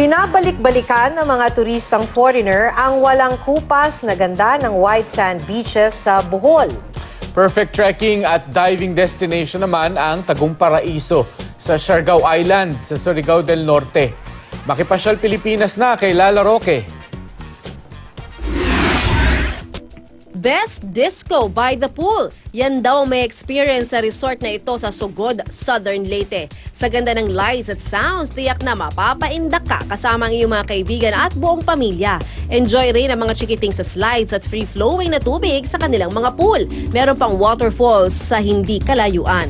Binabalik-balikan ng mga turistang foreigner ang walang kupas na ganda ng white sand beaches sa Bohol. Perfect trekking at diving destination naman ang Tagum Paraiso sa Siargao Island sa Surigao del Norte. Makipasyal Pilipinas na kay Lala Roque. Best Disco by the Pool. Yan daw may experience sa resort na ito sa Sugod, Southern Leyte. Sa ganda ng lights at sounds, tiyak na mapapaindak ka kasama ang iyong mga kaibigan at buong pamilya. Enjoy rin ang mga chikiting sa slides at free-flowing na tubig sa kanilang mga pool. Meron pang waterfalls sa hindi kalayuan.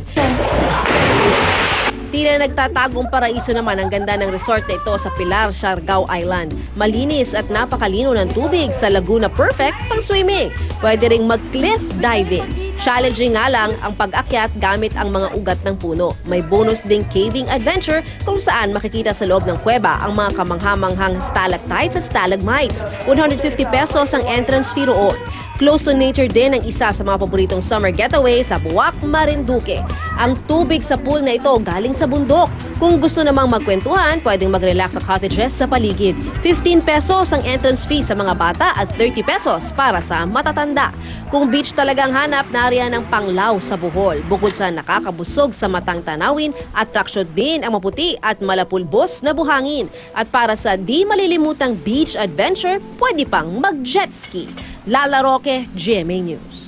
Tila nagtatagong paraiso naman ang ganda ng resort na ito sa Pilar, Siargao Island. Malinis at napakalino ng tubig sa Laguna, perfect pang swimming. Pwede ring mag-cliff diving. Challenging nga lang ang pag-akyat gamit ang mga ugat ng puno. May bonus ding caving adventure kung saan makikita sa loob ng kuweba ang mga kamanghamanghang stalactites at stalagmites. 150 pesos ang entrance fee roon. Close to nature din ang isa sa mga paboritong summer getaway sa Buwak, Marinduque. Ang tubig sa pool na ito galing sa bundok. Kung gusto namang magkwentuhan, pwedeng mag-relax sa cottages sa paligid. 15 pesos ang entrance fee sa mga bata at 30 pesos para sa matatanda. Kung beach talagang hanap, nariyan ang Panglaw sa Bohol. Bukod sa nakakabusog sa matang tanawin, atraksyon din ang maputi at malapulbos na buhangin. At para sa di malilimutang beach adventure, pwede pang mag-jet ski. Lala Roque, GMA News.